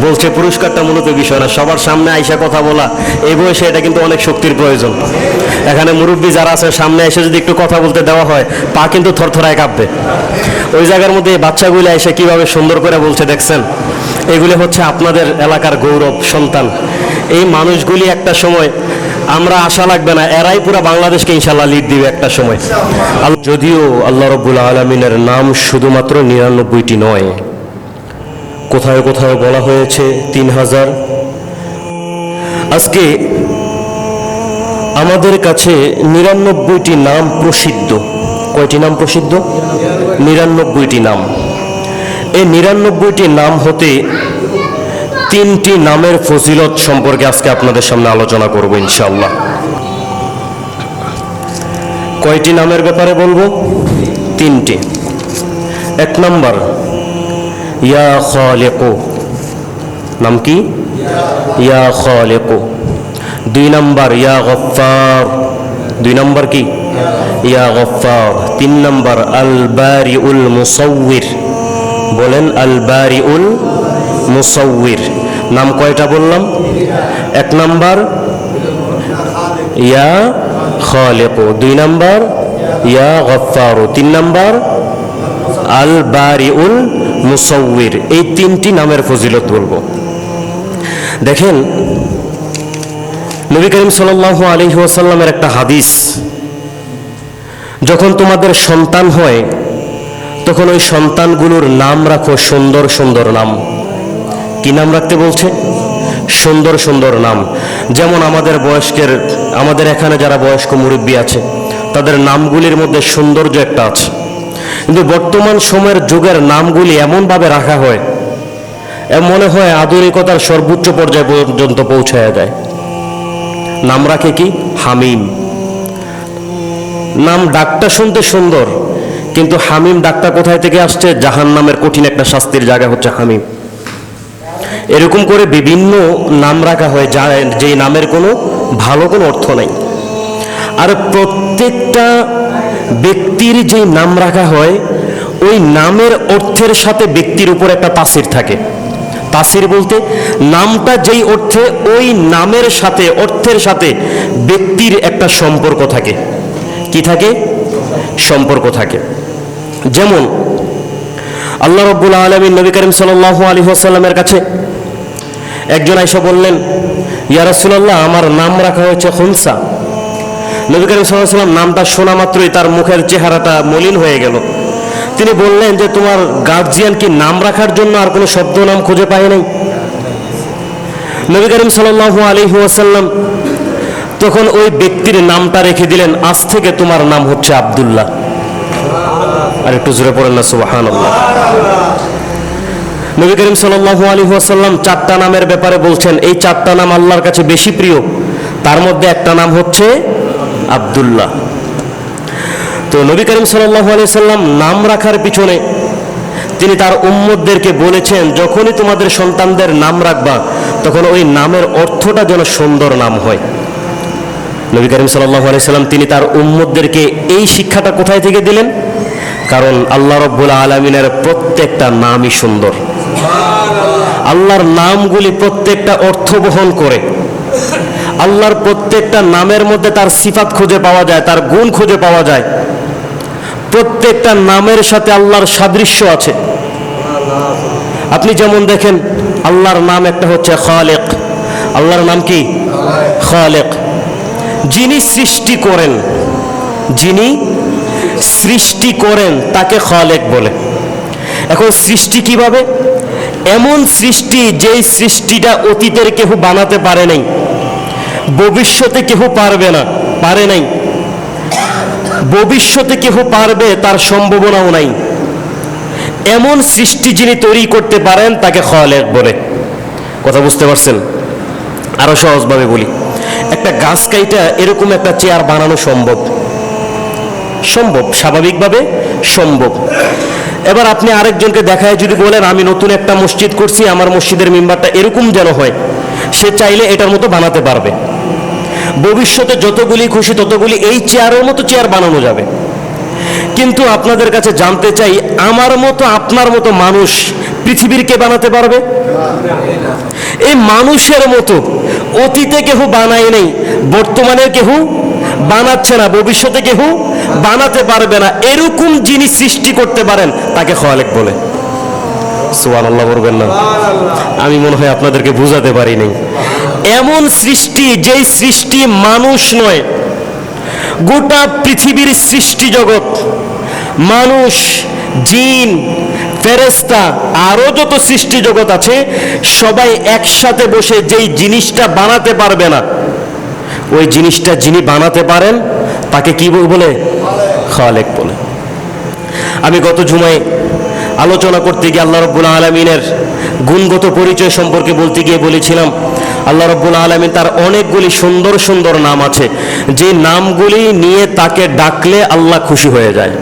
বলছে পুরস্কারটা মূলত বিষয় না, সবার সামনে আইসা কথা বলা এই বয়সে এটা কিন্তু অনেক শক্তির প্রয়োজন। এখানে মুরব্বী যারা আছে সামনে এসে যদি একটু কথা বলতে দেওয়া হয়, পা কিন্তু থরথরায় কাঁপবে। ওই জায়গার মধ্যে এই বাচ্চাগুলো এসে কিভাবে সুন্দর করে বলছে দেখছেন, এগুলি হচ্ছে আপনাদের এলাকার গৌরব সন্তান। এই মানুষগুলি একটা সময়, আমরা আশা লাগবে না, এরাই পুরো বাংলাদেশকে ইনশাল্লাহ লিড দিবে একটা সময়। যদিও আল্লাহ রাব্বুল আলামিনের নাম শুধুমাত্র 99টি নয়, কোথায় কোথায় বলা হয়েছে 3000। আজকে আমাদের কাছে 99টি নাম প্রসিদ্ধ। কয়টি নাম প্রসিদ্ধ? 99টি নাম। এই 99টি নাম হতে 3টি নামের ফজিলত সম্পর্কে আজকে আপনাদের সামনে আলোচনা করব ইনশাআল্লাহ। কয়টি নামের ব্যাপারে বলবো? 3টি। 1 নম্বর ইয়া খালিকু, নাম কি? ইয়া খালিকু। 2 নম্বর ইয়া গফফার, 2 নম্বর কি? ইয়া গফফার। 3 নম্বর আল বারিউল মুসাউবির, বলেন আল বারিউল মুসাউবির। নাম কয়টা বললাম? 1 নম্বর ইয়া খালিকু, 2 নম্বর ইয়া গফফার, 3 নম্বর আল বারিউল মুসাউবির। এই 3টি নামের ফজিলত বলবো। দেখেন, নবী করিম সাল্লাল্লাহু আলাইহি ওয়াসাল্লামের একটা হাদিস, যখন তোমাদের সন্তান হয় তখন ওই সন্তানগুলোর নাম রাখো সুন্দর সুন্দর নাম। কি নাম রাখতে বলছে? সুন্দর সুন্দর নাম। যেমন আমাদের এখানে যারা বয়স্ক মুরব্বী আছে, তাদের নামগুলির মধ্যে সৌন্দর্য একটা আছে। কিন্তু বর্তমান সময়ের যুগের নামগুলি এমনভাবে রাখা হয়, মনে হয় আধুনিকতার সর্বোচ্চ পর্যায়ে পর্যন্ত পৌঁছায়া যায়। নাম রাখে কি? হামিম। নাম ডাকটা শুনতে সুন্দর, কিন্তু হামিম ডাকটা কোথায় থেকে আসছে? জাহান্নামের কঠিন একটা শাস্তির জায়গা হচ্ছে হামিম। এরকম করে বিভিন্ন নাম রাখা হয় যেই নামের কোনো ভালো কোনো অর্থ নাই। আর প্রত্যেকটা ব্যক্তির যেই নাম রাখা হয়, ওই নামের অর্থের সাথে ব্যক্তির উপর একটা তাসির থাকে। তাসির বলতে নামটা যেই অর্থে, ওই নামের সাথে, অর্থের সাথে ব্যক্তির একটা সম্পর্ক থাকে। কি থাকে? সম্পর্ক থাকে। যেমন আল্লাহ রাব্বুল আলামিন নবী করিম সাল্লাল্লাহু আলাইহি ওয়াসাল্লামের কাছে একজন আয়েশা বললেন, ইয়া রাসূলুল্লাহ, আমার নাম রাখা হয়েছে খুনসা। নবী করিম সাল্লাল্লাহু আলাইহি ওয়াসাল্লাম নামটা শোনা মাত্রই তার মুখের চেহারাটা মলিন হয়ে গেল। তিনি বললেন যে তোমার গার্জিয়ান কি নাম রাখার জন্য আর কোনো শব্দ নাম খুঁজে পায় নাই? নবী করিম সাল্লাল্লাহু আলাইহি ওয়াসাল্লাম তখন ওই ব্যক্তির নামটা রেখে দিলেন, আজ থেকে তোমার নাম হচ্ছে আব্দুল্লাহ। আর একটু জোরে পড়েন না সুবহানাল্লাহ। নবী করিম সাল্লাল্লাহু আলাইহি ওয়াসাল্লাম 4টা নামের ব্যাপারে বলছেন, এই 4টা নাম আল্লাহর কাছে বেশি প্রিয়, তার মধ্যে একটা নাম হচ্ছে আব্দুল্লাহ। তো নবী করিম সাল্লাল্লাহু আলাইহি ওয়াসাল্লাম নাম রাখার পিছনে তিনি তার উম্মতদেরকে বলেছেন, যখনই তোমাদের সন্তানদের নাম রাখবা তখন ওই নামের অর্থটা যেন সুন্দর নাম হয়। নবী করিম সাল্লাল্লাহু আলাইহি ওয়াসাল্লাম তিনি তার উম্মতদেরকে এই শিক্ষাটা কোথায় থেকে দিলেন? কারণ আল্লাহ রাব্বুল আলামিনের প্রত্যেকটা নামই সুন্দর। আল্লাহর নামগুলি প্রত্যেকটা অর্থ বহন করে। আল্লাহর প্রত্যেকটা নামের মধ্যে তার সিফাত খুঁজে পাওয়া যায়, তার গুণ খুঁজে পাওয়া যায়। প্রত্যেকটা নামের সাথে আল্লাহর সাদৃশ্য আছে। আপনি যেমন দেখেন, আল্লাহর নাম একটা হচ্ছে খালেক। আল্লাহর নাম কি? খালেক। যিনি সৃষ্টি করেন, যিনি সৃষ্টি করেন তাকে খালেক বলে। এখন সৃষ্টি কিভাবে? এমন সৃষ্টি যেই সৃষ্টিটা অতীতের কেউ বানাতে পারে নাই, ভবিষ্যতে কেউ পারবে না, পারে নাই, ভবিষ্যতে কেউ পারবে তার সম্ভাবনাও নাই। এমন সৃষ্টি যিনি তৈরি করতে পারেন তাকে খালেক বলে। কথা বুঝতে পারছেন? আরো সহজভাবে বলি, একটা গাছ কাইটা এরকম একটা চেয়ার বানানো সম্ভব, স্বাভাবিকভাবে সম্ভব। এবার আপনি আরেকজনকে দেখায় যদি বলেন, আমি নতুন একটা মসজিদ করছি, আমার মসজিদের মিম্বারটা এরকম যেন হয়, সে চাইলে এটার মতো বানাতে পারবে। ভবিষ্যতে যতগুলি খুশি ততগুলি এই চেয়ারের মতো চেয়ার বানানো যাবে। কিন্তু আপনাদের কাছে জানতে চাই, আমার মতো আপনার মতো মানুষ পৃথিবীর কে বানাতে পারবে? এই মানুষের মতো অতীতে কেউ বানায় নেই, বর্তমানে কেউ বানাচ্ছে না, ভবিষ্যতে কেউ বানাতে পারবে না। এরকম যিনি সৃষ্টি করতে পারেন তাকে খালেক বলে। সুবহানাল্লাহ বলবেন না? আমি মনে হয় আপনাদেরকে বুঝাতে পারি নাই। এমন সৃষ্টি, যেই সৃষ্টি মানুষ নয়, গোটা পৃথিবীর সৃষ্টি জগৎ, মানুষ, জিন, ফেরেশতা, আরো যত সৃষ্টি জগৎ আছে, সবাই একসাথে বসে যেই জিনিসটা বানাতে পারবে না, ওই জিনিসটা যিনি বানাতে পারেন তাকে কি বলে? খালেক বলে। আমি গত জুমায় আলোচনা করতে গিয়ে আল্লাহ রাব্বুল আলামিনের গুণগত পরিচয় সম্পর্কে বলতে গিয়ে বলেছিলাম, আল্লাহ রাব্বুল আলামিন তার অনেকগুলি সুন্দর সুন্দর নাম আছে, যে নামগুলি নিয়ে তাকে ডাকলে আল্লাহ খুশি হয়ে যায়।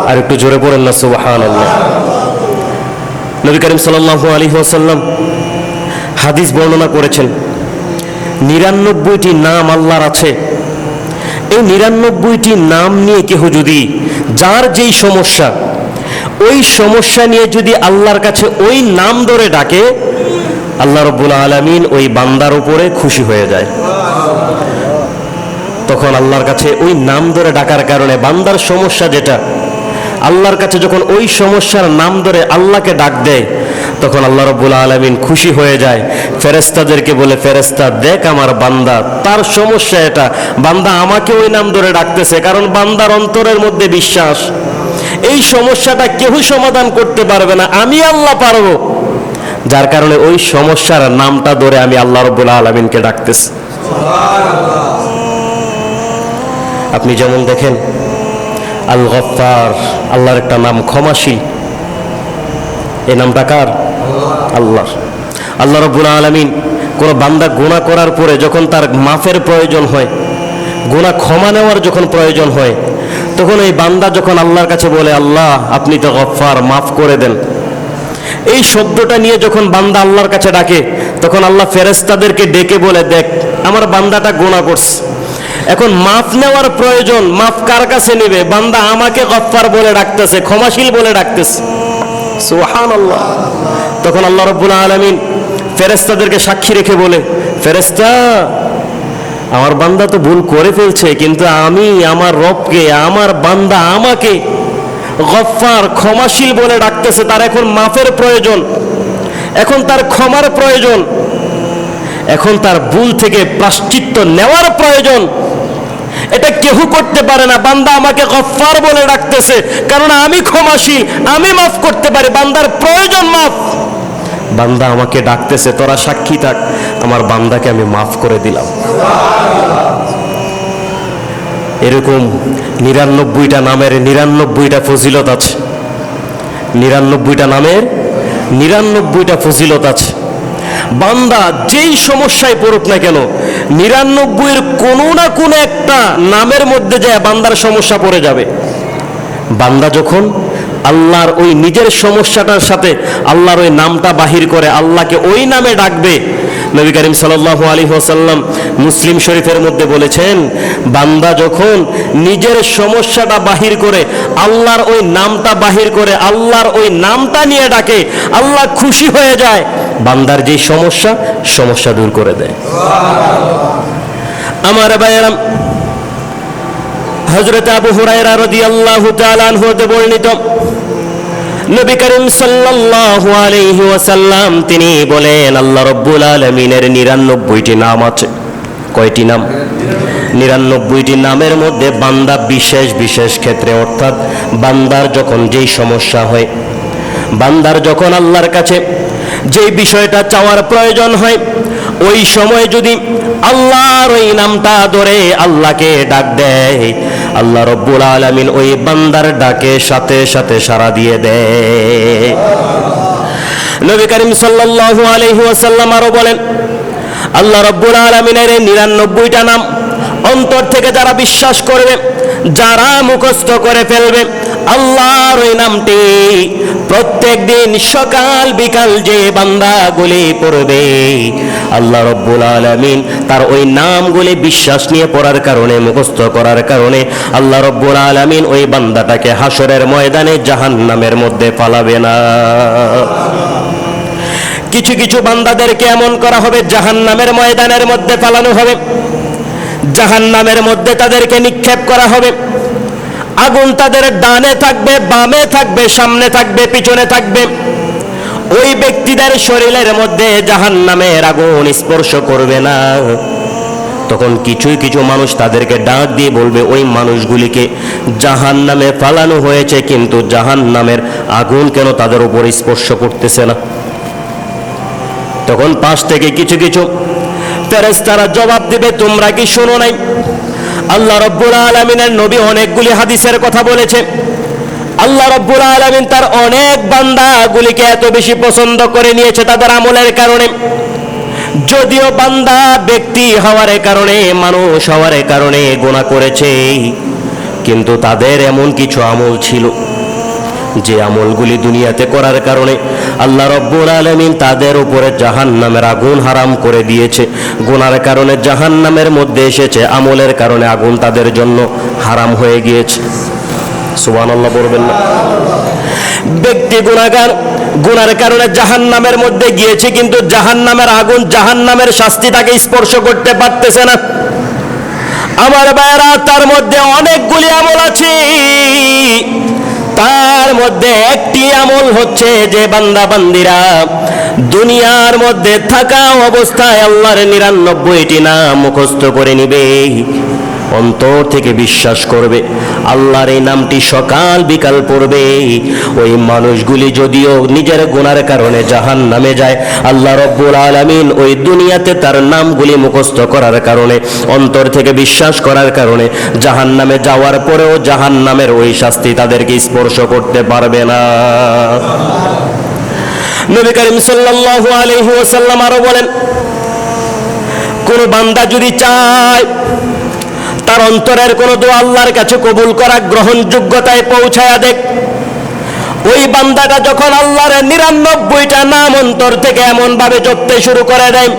আর একটু জোরে পড়েন না সুবহানাল্লাহ। নবী করিম সাল্লাল্লাহু আলাইহি ওয়াসাল্লাম হাদিস বর্ণনা করেছেন, 99টি নাম আল্লাহর আছে। এই 99টি নাম নিয়ে কেহ যদি, যার যেই সমস্যা, ওই সমস্যা নিয়ে যদি আল্লাহর কাছে ওই নাম ধরে ডাকে, আল্লাহ রাব্বুল আলামিন ওই বান্দার উপরে খুশি হয়ে যায়। তখন আল্লাহর কাছে ওই নাম ধরে ডাকার কারণে বান্দার সমস্যা যেটা, আল্লাহর কাছে যখন ওই সমস্যার নাম ধরে আল্লাহকে ডাক দেয়, তখন আল্লাহ রাব্বুল আলামিন খুশি হয়ে যায়। ফেরেশতাদেরকে বলে, ফেরেশতা দেখ আমার বান্দা, তার সমস্যা এটা, বান্দা আমাকে ওই নাম ধরে ডাকতেছে, কারণ বান্দার অন্তরের মধ্যে বিশ্বাস এই সমস্যাটা কেউ সমাধান করতে পারবে না, আমি আল্লাহ পারবো, যার কারণে ওই সমস্যার নামটা ধরে আমি আল্লাহ রাব্বুল আলামিনকে ডাকতেছি। আপনি যেমন দেখেন আল গফফার, আল্লাহর একটা নাম ক্ষমাশীল। এই নামটা কার? আল্লাহর। আল্লাহ রাব্বুল আলামিন কোন বান্দা গুনাহ করার পরে যখন তার মাফের প্রয়োজন হয়, গুনাহ ক্ষমা নেওয়ার যখন প্রয়োজন হয়, তখন এই বান্দা যখন আল্লাহর কাছে বলে, আল্লাহ আপনি তো গফফার, মাফ করে দেন, এই শব্দটা নিয়ে যখন বান্দা আল্লাহর কাছে ডাকে, তখন আল্লাহ ফেরেশতাদেরকে ডেকে বলে, দেখ আমার বান্দাটা গুনাহ করছে, এখন মাফ নেওয়ার প্রয়োজন, মাফ কার কাছে নেবে? বান্দা আমাকে গফফার বলে ডাকতেছে, ক্ষমাশীল বলে ডাকতেছে। সুবহানাল্লাহ। তখন আল্লাহ রাব্বুল আলামিন ফেরেশতাদেরকে সাক্ষী রেখে বলে, ফেরেশতা আমার বান্দা তো ভুল করে ফেলছে, কিন্তু আমি আমার রবকে, আমার বান্দা আমাকে গফফার, ক্ষমাশীল বলে ডাকতেছে, তার এখন মাফের প্রয়োজন, এখন তার ক্ষমার প্রয়োজন, এখন তার ভুল থেকে প্রায়শ্চিত্ত নেওয়ার প্রয়োজন। এটা কেউ করতে পারে না। বান্দা আমাকে গফফার বলে ডাকতেছে, কারণ আমি ক্ষমাশীল, আমি মাফ করতে পারি, বান্দার প্রয়োজন মাফ। বান্দা আমাকে ডাকতেছে, তোরা সাক্ষী থাক, আমার বান্দাকে আমি মাফ করে দিলাম। এরকম 99টা নামের 99টা ফজিলত আছে। 99টা নামের 99টা ফজিলত আছে। বান্দা যেই সমস্যায় পড়ুক না কেন, 99-এর কোনো না কোনো একটা নামের মধ্যে যায় বান্দার সমস্যা পড়ে যাবে। বান্দা যখন আল্লাহর ওই নিজের সমস্যাটার সাথে আল্লাহর ওই নামটা বাহির করে আল্লাহকে ওই নামে ডাকবে, নবী করিম সাল্লাল্লাহু আলাইহি ওয়াসাল্লাম মুসলিম শরীফের মধ্যে বলেছেন, বান্দা যখন নিজের সমস্যাটা বাহির করে আল্লাহর ওই নামটা বাহির করে আল্লাহর ওই নামটা নিয়ে ডাকে, আল্লাহ খুশি হয়ে যায়, বান্দার যে সমস্যা দূর করে দেয়। আমার ভাইয়েরা, হযরত আবু হুরায়রা রাদিয়াল্লাহু তাআলা আনহু হতে বর্ণিত, নবী করিম সাল্লাল্লাহু আলাইহি ওয়াসাল্লাম তিনি বলেন, আল্লাহ রাব্বুল আলামিনের 99টি নাম আছে। কয়টি নাম? 99টি নামের মধ্যে বান্দা বিশেষ বিশেষ ক্ষেত্রে, অর্থাৎ বান্দার যখন যেই সমস্যা হয়, বান্দার যখন আল্লাহর কাছে যেই বিষয়টা চাওয়ার প্রয়োজন হয়, ওই সময় যদি আল্লাহর ওই নামটা ধরে আল্লাহকে ডাক দেয়, আল্লাহ রাব্বুল আলামিন ওই বান্দার ডাকে সাথে সাথে সাড়া দিয়ে দেয়। নবী করিম সাল্লাল্লাহু আলাইহি ওয়াসাল্লাম আরো বলেন, আল্লাহ রাব্বুল আলামিনের 99টা নাম অন্তর থেকে যারা বিশ্বাস করবে, যারা মুখস্থ করে ফেলবে, আল্লাহর ওই নামটি প্রত্যেক দিন সকাল বিকাল যে বান্দাগুলি পড়বে, আল্লাহ রাব্বুল আলামিন তার ওই নামগুলি বিশ্বাস নিয়ে পড়ার কারণে, মুখস্থ করার কারণে আল্লাহ রাব্বুল আলামিন ওই বান্দাটাকে হাসরের ময়দানে জাহান্নামের মধ্যে ফালাবে না। কিছু কিছু বান্দাদেরকে এমন করা হবে, জাহান্নামের ময়দানের মধ্যে ফালানো হবে, জাহান্নামের মধ্যে তাদেরকে নিক্ষেপ করা হবে। আগুন তাদের ডানে থাকবে, বামে থাকবে, সামনে থাকবে, পিছনে থাকবে। ওই ব্যক্তিদের শরীরের মধ্যে জাহান্নামের আগুন স্পর্শ করবে না। তখন কিছু কিছু মানুষ তাদেরকে ডাক দিয়ে বলবে, ওই মানুষগুলিকে জাহান্নামে ফালানো হয়েছে, কিন্তু জাহান্নামের আগুন কেন তাদের উপর স্পর্শ করতেছে না? তখন পাশ থেকে কিছু কিছু ফেরেশতারা জবাব দিবে, তোমরা কি শোনো নাই? আল্লাহ রাব্বুল আলামিনের নবী অনেকগুলি হাদিসের কথা বলেছে। আল্লাহ রাব্বুল আলামিন তার অনেক বান্দাগুলিকে এত বেশি পছন্দ করে নিয়েছে তাদের আমলের কারণে। যদিও বান্দা ব্যক্তি হওয়ার কারণে, মানুষ হওয়ার কারণে গুনাহ করেছে, কিন্তু তাদের এমন কিছু আমল ছিল যে আমলগুলি দুনিয়াতে করার কারণে আল্লাহ রাব্বুল আলামিন তাদের উপরে জাহান্নামের আগুন হারাম করে দিয়েছে। গুনার কারণে জাহান্নামের মধ্যে এসেছে, আমলের কারণে আগুন তাদের জন্য হারাম হয়ে গিয়েছে। সুবহানাল্লাহ বলবেন না? ব্যক্তি গুনাহগার, গুনার কারণে জাহান্নামের মধ্যে গিয়েছে, কিন্তু জাহান্নামের আগুন, জাহান্নামের শাস্তি তাকে স্পর্শ করতে পারতেছে না। আমার ভাইরা, তার মধ্যে অনেকগুলি আমল আছে। তার মধ্যে একটি আমল হচ্ছে যে বান্দা বান্দিরা দুনিয়ার মধ্যে থাকা অবস্থায় আল্লাহর 99টি নাম মুখস্থ করে নিবে, অন্তর থেকে বিশ্বাস করবে, আল্লাহর এই নামটি সকাল বিকাল পড়বে। ওই মানুষগুলি যদিও নিজের গুনার কারণে জাহান্নামে যায়, আল্লাহ রাব্বুল আলামিন ওই দুনিয়াতে তার নামগুলি মুখস্থ করার কারণে, অন্তর থেকে বিশ্বাস করার কারণে জাহান্নামে যাওয়ার পরেও জাহান্নামের ওই শাস্তি তাদেরকে স্পর্শ করতে পারবে না। নবী করিম সাল্লাল্লাহু আলাইহি ওয়াসাল্লাম আরো বলেন, কোন বান্দা যদি চায় তার অন্তরের কোন দোয়া আল্লাহর কাছে কবুল করা, গ্রহণযোগ্যতায় পৌঁছায়া দেখ, ওই বান্দাটা যখন আল্লাহর 99টা নাম অন্তর থেকে এমন ভাবে জপতে শুরু করে দেয়,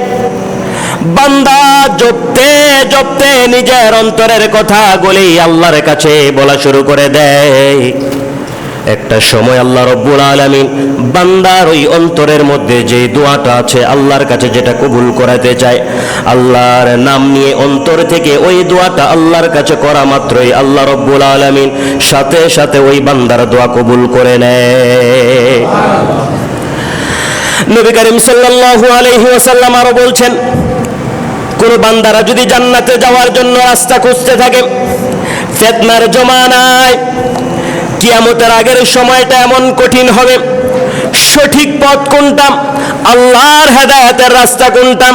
বান্দা জপতে জপতে নিজের অন্তরের কথাগুলি আল্লাহর কাছে বলা শুরু করে দেয়, একটা সময় আল্লাহ রাব্বুল আলামিন বান্দার ওই অন্তরের মধ্যে যে দোয়াটা আছে, আল্লাহর কাছে যেটা কবুল করাতে চায়, আল্লাহর নাম নিয়ে অন্তর থেকে ওই দোয়াটা আল্লাহর কাছে করা মাত্রই আল্লাহ রাব্বুল আলামিন সাথে সাথে ওই বান্দার দোয়া কবুল করে নেয়। নবী করিম সাল্লাল্লাহু আলাইহি ওয়াসাল্লাম আরো বলছেন, কোন বান্দারা যদি জান্নাতে যাওয়ার জন্য রাস্তা খুঁজতে থাকে, ফিতনার জমানায় কিয়ামতের আগের সময়টা এমন কঠিন হবে, সঠিক পথ কোনটা, আল্লাহর হেদায়েতের রাস্তা কোনটা,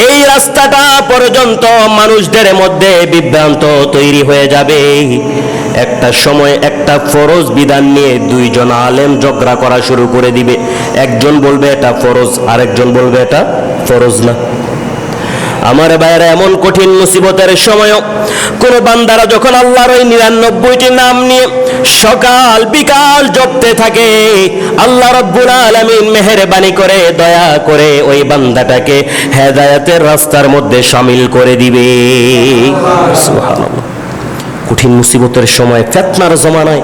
এই রাস্তাটা পর্যন্ত মানুষদের মধ্যে বিভ্রান্ত তৈরি হয়ে যাবে। একটা সময় একটা ফরজ বিধান নিয়ে দুইজন আলেম ঝগড়া করা শুরু করে দিবে, একজন বলবে এটা ফরজ, আরেকজন বলবে এটা ফরজ না। আমার ভাইয়েরা, এমন কঠিন মুসিবতের সময়ও কোন বান্দারা যখন আল্লাহর ওই 99টি নাম নিয়ে সকাল বিকাল জপতে থাকে, আল্লাহ রাব্বুল আলামিন মেহেরবানি করে, দয়া করে ওই বান্দাটাকে হেদায়েতের রাস্তার মধ্যে শামিল করে দিবে। সুবহানাল্লাহ। কঠিন মুসিবতের সময়, ফিতনার জমানায়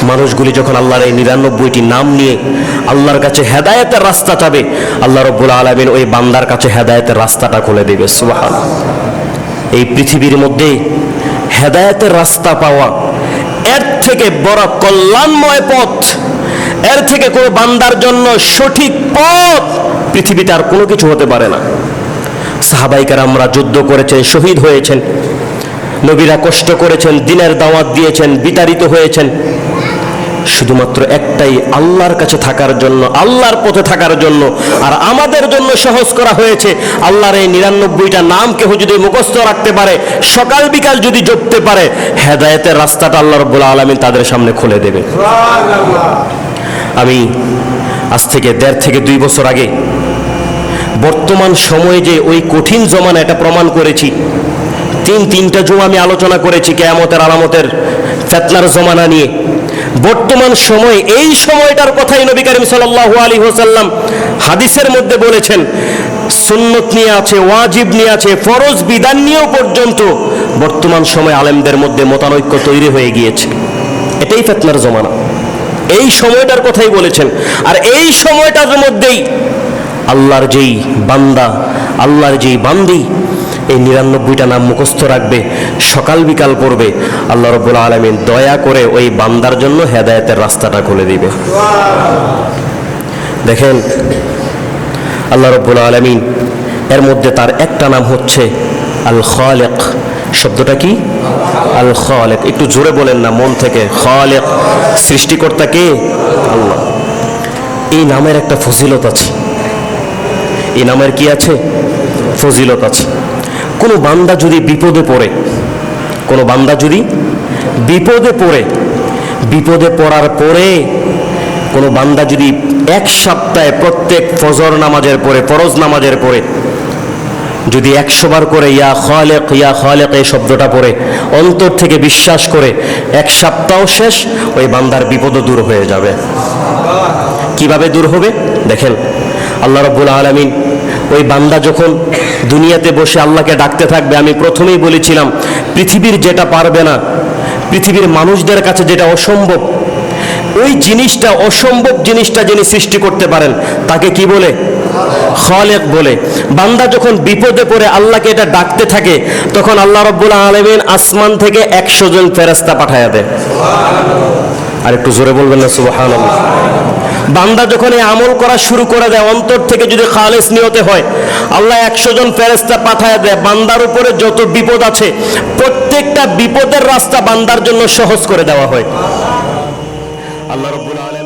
মানুষগুলি যখন আল্লাহর এই 99টি নাম নিয়ে আল্লাহর কাছে হেদায়েতের রাস্তা চাবে, আল্লাহ রাব্বুল আলামিন ওই বান্দার কাছে হেদায়েতের রাস্তাটা খুলে দেবে। সুবহানাল্লাহ। এই পৃথিবীর মধ্যে হেদায়েতের রাস্তা পাওয়া এর থেকে বড় কল্যাণময় পথ, এর থেকে কোনো বান্দার জন্য সঠিক পথ পৃথিবীতে আর কোনো কিছু হতে পারে না। সাহাবায়ে কেরামরা যুদ্ধ করেছেন, শহীদ হয়েছেন, নবীরা কষ্ট করেছেন, দ্বীনের দাওয়াত দিয়েছেন, বিতাড়িত হয়েছেন, শুধুমাত্র একটাই, আল্লাহর কাছে থাকার জন্য, আল্লাহর পথে থাকার জন্য। আর আমাদের জন্য সহজ করা হয়েছে, আল্লাহর এই 99টা নাম কেউ যদি মুখস্থ রাখতে পারে, সকাল বিকাল যদি জপতে পারে, হেদায়েতের রাস্তাটা আল্লাহ রাব্বুল আলামিন তাদের সামনে খুলে দেবে। আমি আজ থেকে 1.5 থেকে 2 বছর আগে বর্তমান সময়ে যে ওই কঠিন জমানা, এটা প্রমাণ করেছি। 3টা জুমা আমি আলোচনা করেছি কিয়ামতের আলামতের ফিতনার জমানা নিয়ে। বর্তমান সময়, এই সময়টার কথাই নবী করিম সাল্লাল্লাহু আলাইহি ওয়াসাল্লাম হাদিসের মধ্যে বলেছেন। সুন্নত নিয়ে আছে, ওয়াজিব নিয়ে আছে, ফরজ বিধান নিয়েও পর্যন্ত বর্তমান সময় আলেমদের মধ্যে মতানৈক্য তৈরি হয়ে গিয়েছে। এটাই ফিতনার জমানা, এই সময়টার কথাই বলেছেন। আর এই সময়টার মধ্যেই আল্লাহর যেই বান্দা, আল্লাহর যেই বান্দি এই ৯৯টা নাম মুখস্থ রাখবে, সকাল বিকাল পড়বে, আল্লাহ রাব্বুল আলামিন দয়া করে ওই বান্দার জন্য হেদায়েতের রাস্তাটা খুলে দিবে। দেখেন আল্লাহ রাব্বুল আলামিন এর মধ্যে তার একটা নাম হচ্ছে আল খালিক। শব্দটা কি? আল খালিক। একটু জোরে বলেন না, মন থেকে। খালিক, সৃষ্টিকর্তা কে? আল্লাহ। এই নামের একটা ফজিলত আছে। এই নামের কি আছে? ফজিলত আছে। কোনো বান্দা যদি বিপদে পড়ে, কোনো বান্দা যদি বিপদে পড়ে, বিপদে পড়ার পরে কোনো বান্দা যদি এক সপ্তাহে প্রত্যেক ফজর নামাজের পরে, ফরজ নামাজের পরে যদি 100 বার করে ইয়া খালিক এই শব্দটা পড়ে অন্তর থেকে বিশ্বাস করে, এক সপ্তাহ শেষ, ওই বান্দার বিপদও দূর হয়ে যাবে। কিভাবে দূর হবে? দেখেন আল্লাহ রাব্বুল আলামিন ওই বান্দা যখন দুনিয়াতে বসে আল্লাহকে ডাকতে থাকবে, আমি প্রথমেই বলেছিলাম পৃথিবীর যেটা পারবে না, পৃথিবীর মানুষদের কাছে যেটা অসম্ভব, ওই জিনিসটা, অসম্ভব জিনিসটা যিনি সৃষ্টি করতে পারেন তাকে কি বলে? খালিক বলে। বান্দা যখন বিপদে পড়ে আল্লাহকে এটা ডাকতে থাকে, তখন আল্লাহ রাব্বুল আলামিন আসমান থেকে 100 জন ফেরেশতা পাঠায়া দেয়। আর একটু জোরে বলবেন না সুবহানাল্লাহ। বান্দা যখন এই আমল করা শুরু করে দেয়, অন্তর থেকে যদি খালেস নিয়তে হয়, আল্লাহ 100 জন ফেরেশতা পাঠায়া দেয়। বান্দার উপরে যত বিপদ আছে প্রত্যেকটা বিপদের রাস্তা বান্দার জন্য সহজ করে দেওয়া হয়। আল্লাহ রাব্বুল আলামিন